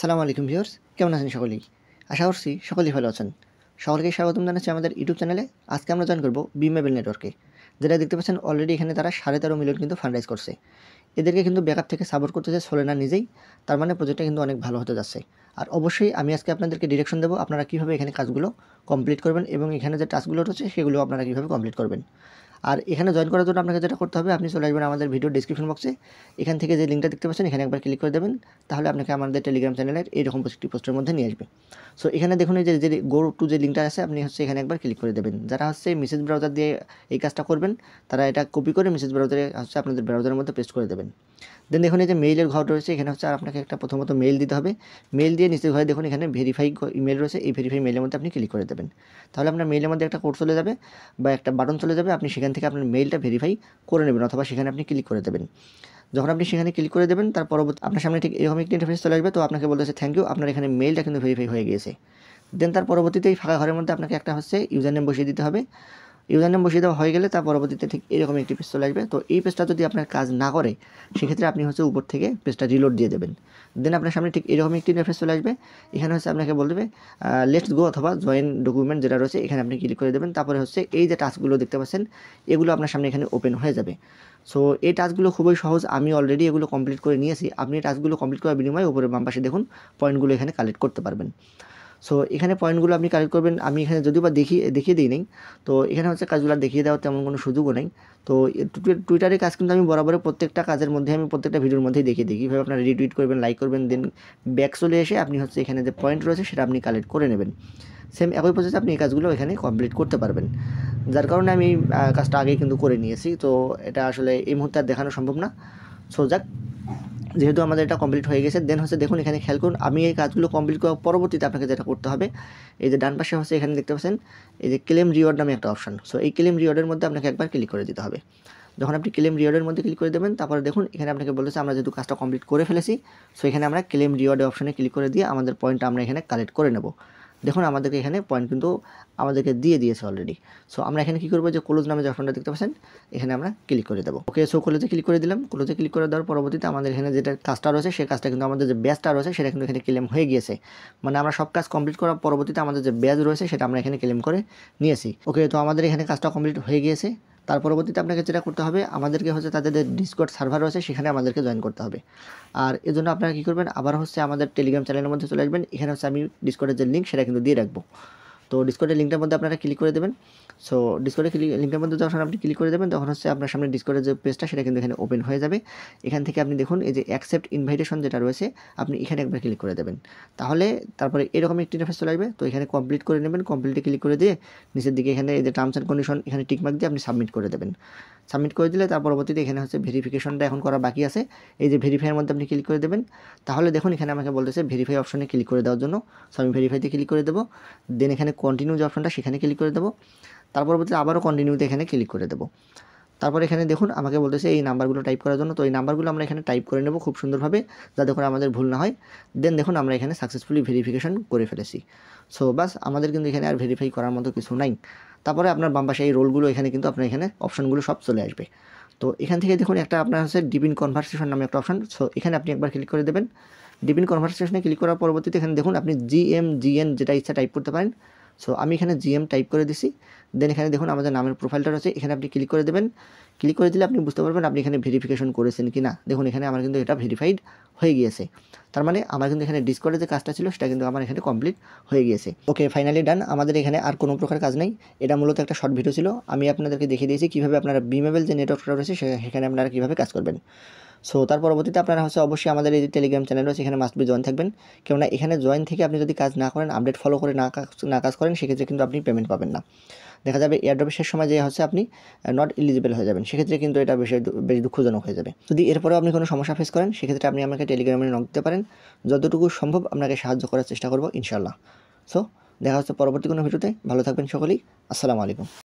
আসসালামু আলাইকুম ভিউয়ার্স, কেমন আছেন সকলেই? আশা করছি সকলেই ভালো আছেন। সকলকে স্বাগতম জানাচ্ছি আমাদের ইউটিউব চ্যানেলে। আজকে আমরা জয়েন করব বিমেবল নেটওয়ার্কে। যেটা দেখতে পাচ্ছেন অলরেডি এখানে তারা 13.5 মিলিয়ন কিন্তু ফান্ড রাইজ করছে। এদেরকে কিন্তু ব্যাকআপ থেকে সাপোর্ট করতেছে সোলেনা নিজেই। তার মানে প্রজেক্টটা কিন্তু অনেক ভালো হতে যাচ্ছে। আর অবশ্যই আমি আজকে আপনাদেরকে ডিরেকশন দেবো আপনারা কীভাবে এখানে কাজগুলো কমপ্লিট করবেন এবং এখানে যে টাস্কগুলো রয়েছে সেগুলো আপনারা কীভাবে কমপ্লিট করবেন। আর এখানে জয়েন করার জন্য আপনাকে যেটা করতে হবে, আপনি চলে আসবেন আমাদের ভিডিও ডেসক্রিপশন বক্সে। এখান থেকে যে লিঙ্কটা দেখতে পাচ্ছেন এখানে একবার ক্লিক করে দেবেন, তাহলে আপনাকে আমাদের টেলিগ্রাম চ্যানেলের এইরকম একটি পোস্টের মধ্যে নিয়ে আসবে। সো এখানে দেখুন এই যে গো টু যে লিঙ্কটা আছে, আপনি এখানে একবার ক্লিক করে দেবেন। যারা মেসেজ ব্রাউজার দিয়ে এই কাজটা করবেন তারা এটা কপি করে মেসেজ ব্রাউজারে আপনাদের ব্রাউজারের মধ্যে পেস্ট করে দেবেন। দেন দেখুন এই যে মেইলের ঘর রয়েছে, এখানে আর আপনাকে একটা প্রথমত মেইল দিতে হবে। মেইল দিয়ে নিচের ঘরে দেখুন এখানে ভেরিফাই ইমেল রয়েছে, এই ভেরিফাই মেইলের মধ্যে আপনি ক্লিক করে দেবেন। তাহলে আপনার মেইলের মধ্যে একটা কোড চলে যাবে বা একটা বাটন চলে যাবে, আপনি সেখান থেকে আপনার মেইলটা ভেরিফাই করে নেবেন অথবা সেখানে আপনি ক্লিক করে দেবেন। যখন আপনি সেখানে ক্লিক করে দেবেন তার পরবর্তী আপনার সামনে ঠিক এরকম একটি ইন্টারফেস চলে আসবে। তো আপনাকে বলতেছে থ্যাংক ইউ, আপনার এখানে মেইলটা কিন্তু ভেরিফাই হয়ে গিয়েছে। দেন তার পরবর্তীতে এই ফাঁকা ঘরের মধ্যে আপনাকে একটা ইউজার নেম বসিয়ে দিতে হবে। ইউজার নেম বসিয়ে দেওয়া হয়ে গেলে তার পরবর্তীতে ঠিক এরকম একটি পেজ চলে আসবে। তো এই পেজটা যদি আপনার কাজ না করে সেক্ষেত্রে আপনি উপর থেকে পেজটা রিলোড দিয়ে দেবেন। দেন আপনার সামনে ঠিক এরকম একটি ইন্টারফেস চলে আসবে। এখানে আপনাকে বলে দেবে লেটস গো অথবা জয়েন ডকুমেন্ট যেটা রয়েছে এখানে আপনি ক্লিক করে দেবেন। তারপরে এই যে টাস্কগুলো দেখতে পাচ্ছেন এগুলো আপনার সামনে এখানে ওপেন হয়ে যাবে। সো এই টাস্কগুলো খুবই সহজ, আমি অলরেডি এগুলো কমপ্লিট করে নিয়েছি। আপনি এই টাস্কগুলো কমপ্লিট করার বিনিময়ে উপরে বাম পাশে দেখুন পয়েন্টগুলো এখানে কালেক্ট করতে পারবেন। সো এখানে পয়েন্টগুলো আপনি কালেক্ট করবেন। আমি এখানে যদিও বা দেখিয়ে দিই নেই, তো এখানে কাজগুলো দেখিয়ে দেওয়ার তেমন কোনো সুযোগও নেই। তো টুইটারের কাজ কিন্তু আমি বরাবর প্রত্যেকটা কাজের মধ্যে আমি প্রত্যেকটা ভিডিওর মধ্যেই দেখিয়ে দিই কীভাবে আপনারা রিটুইট করবেন, লাইক করবেন। দেন ব্যাক চলে এসে আপনি এখানে যে পয়েন্ট রয়েছে সেটা আপনি কালেক্ট করে নেবেন। সেম একই প্রসেসে আপনি এই কাজগুলো এখানে কমপ্লিট করতে পারবেন, যার কারণে আমি কাজটা আগেই কিন্তু করে নিয়েছি। তো এটা আসলে এই মুহূর্তে আর দেখানো সম্ভব না। সো যাক, যেহেতু আমাদের এটা কমপ্লিট হয়ে গেছে, দেন দেখুন এখানে খেয়াল করুন আমি এই কাজগুলো কমপ্লিট করার পরবর্তীতে আপনাকে যেটা করতে হবে, এই যে ডান পাশে এখানে দেখতে পাচ্ছেন এই যে ক্লেম রিওয়ার্ড নামে একটা অপশন। সো এই ক্লেম রিওয়ার্ডের মধ্যে আপনাকে একবার ক্লিক করে দিতে হবে। যখন আপনি ক্লেম রিওয়ার্ডের মধ্যে ক্লিক করে দেবেন, তারপরে দেখুন এখানে আপনাকে বলেছে আমরা যেহেতু কাজটা কমপ্লিট করে ফেলেছি, সো এখানে আমরা ক্লেম রিওয়ার্ডের অপশনে ক্লিক করে দিয়ে আমাদের পয়েন্টটা আমরা এখানে কালেক্ট করে নেব। দেখুন আমাদেরকে এখানে পয়েন্ট কিন্তু আমাদেরকে দিয়ে দিয়েছে অলরেডি। সো আমরা এখানে কী করবো, যে ক্লোজ নামে যে অপশনটা দেখতে পাচ্ছেন এখানে আমরা ক্লিক করে দেবো। ওকে, সো ক্লোজে ক্লিক করে দিলাম। ক্লোজে ক্লিক করে দেওয়ার পরবর্তীতে আমাদের এখানে যেটা কাজটা রয়েছে সেই কাজটা কিন্তু আমাদের যে ব্যাজটা রয়েছে সেটা কিন্তু এখানে ক্লেম হয়ে গিয়েছে। মানে আমরা সব কাজ কমপ্লিট করার পরবর্তীতে আমাদের যে ব্যাজ রয়েছে সেটা আমরা এখানে ক্লেম করে নিয়েছি। ওকে, তো আমাদের এখানে কাজটা কমপ্লিট হয়ে গিয়েছে। তার পরবর্তীতে আপনাকে যেটা করতে হবে, আমাদেরকে তাদের যে ডিসকর্ড সার্ভার রয়েছে সেখানে আমাদেরকে জয়েন করতে হবে। আর এর জন্য আপনারা কী করবেন, আবার আমাদের টেলিগ্রাম চ্যানেলের মধ্যে চলে আসবেন। এখানে আমি ডিসকর্ডের যে লিঙ্ক সেটা কিন্তু দিয়ে রাখবো। তো ডিসকর্ডের লিঙ্কটার মধ্যে আপনারা ক্লিক করে দেবেন। সো ডিসকর্ডের লিঙ্কের মধ্যে যখন আপনি ক্লিক করে দেবেন তখন আপনার সামনে ডিসকর্ডের যে পেজটা সেটা কিন্তু এখানে ওপেন হয়ে যাবে। এখান থেকে আপনি দেখুন এই যে অ্যাকসেপ্ট ইনভাইটেশন যেটা রয়েছে আপনি এখানে একবার ক্লিক করে দেবেন। তাহলে তারপরে এরকম একটি ইন্টারফেস চলে আসবে। তো এখানে কমপ্লিট করে নেবেন। কমপ্লিটে ক্লিক করে দিয়ে নিচের দিকে এখানে এই যে টার্মস অ্যান্ড কন্ডিশন এখানে টিকমার্ক দিয়ে আপনি সাবমিট করে দেবেন। সাবমিট করে দিলে তার পরবর্তীতে এখানে ভেরিফিকেশনটা এখন করা বাকি আছে। এই যে ভেরিফাইয়ের মধ্যে আপনি ক্লিক করে দেবেন। তাহলে দেখুন এখানে আমাকে বলতেছে ভেরিফাই অপশনে ক্লিক করে দেওয়ার জন্য। সো আমি ভেরিফাইতে ক্লিক করে দেবো। দেন এখানে কন্টিনিউ যে অপশনটা সেখানে ক্লিক করে দেবো। তার পরবর্তীতে আবারও কন্টিনিউতে এখানে ক্লিক করে দেবো। তারপর এখানে দেখুন আমাকে বলতেছে এই নাম্বারগুলো টাইপ করার জন্য। তো এই নাম্বারগুলো আমরা এখানে টাইপ করে নেব খুব সুন্দরভাবে, যাতে করে আমাদের ভুল না হয়। দেন দেখুন আমরা এখানে সাকসেসফুলি ভেরিফিকেশন করে ফেলেছি। সো বাস, আমাদের কিন্তু এখানে আর ভেরিফাই করার মতো কিছু নাই। তারপরে আপনার বাম পাশে এই রোলগুলো এখানে কিন্তু আপনার এখানে অপশনগুলো সব চলে আসবে। তো এখান থেকে দেখুন একটা আপনার ডিপিন কনভারসেশন নামে একটা অপশন। সো এখানে আপনি একবার ক্লিক করে দেবেন। ডিপিন কনভারসেশনে ক্লিক করার পরবর্তীতে এখানে দেখুন আপনি GM যেটা ইচ্ছা টাইপ করতে পারেন। সো আমি এখানে GM টাইপ করে দিছি। দেন এখানে দেখুন আমাদের নামের প্রোফাইলটা রয়েছে, এখানে আপনি ক্লিক করে দেবেন। ক্লিক করে দিলে আপনি বুঝতে পারবেন আপনি এখানে ভেরিফিকেশন করেছেন কি না। দেখুন এখানে আমার কিন্তু এটা ভেরিফাইড হয়ে গিয়েছে। তার মানে আমার কিন্তু এখানে ডিসকর্ডে যে কাজটা ছিল সেটা কিন্তু আমার এখানে কমপ্লিট হয়ে গিয়েছে। ওকে, ফাইনালি ডান। আমাদের এখানে আর কোনো প্রকার কাজ নেই। এটা মূলত একটা শর্ট ভিডিও ছিল। আমি আপনাদেরকে দেখিয়ে দিয়েছি কীভাবে আপনারা বিমেবল যে নেটওয়ার্কটা রয়েছে সেখানে আপনারা কীভাবে কাজ করবেন। সো তার পরবর্তীতে আপনারা অবশ্যই আমাদের এই যে টেলিগ্রাম চ্যানেল রয়েছে এখানে মাস্ট বি জয়েন থাকবেন। কেননা এখানে জয়েন থেকে আপনি যদি কাজ না করেন, আপডেট ফলো করে না কাজ করেন, সেক্ষেত্রে কিন্তু আপনি পেমেন্ট পাবেন না। দেখা যাবে এয়ারড্রপের শেষ সময় যে আপনি নট এলিজিবল হয়ে যাবেন, সেক্ষেত্রে কিন্তু এটা বেশ দুঃখজনক হয়ে যাবে। যদি এরপরেও আপনি কোনো সমস্যা ফেস করেন সেক্ষেত্রে আপনি আমাকে টেলিগ্রামে নক দিতে পারেন। যতটুকু সম্ভব আপনাকে সাহায্য করার চেষ্টা করব ইনশাআল্লাহ। সো দেখা হচ্ছে পরবর্তী কোনো ভিডিওতে। ভালো থাকবেন সকলেই। আসসালামু আলাইকুম।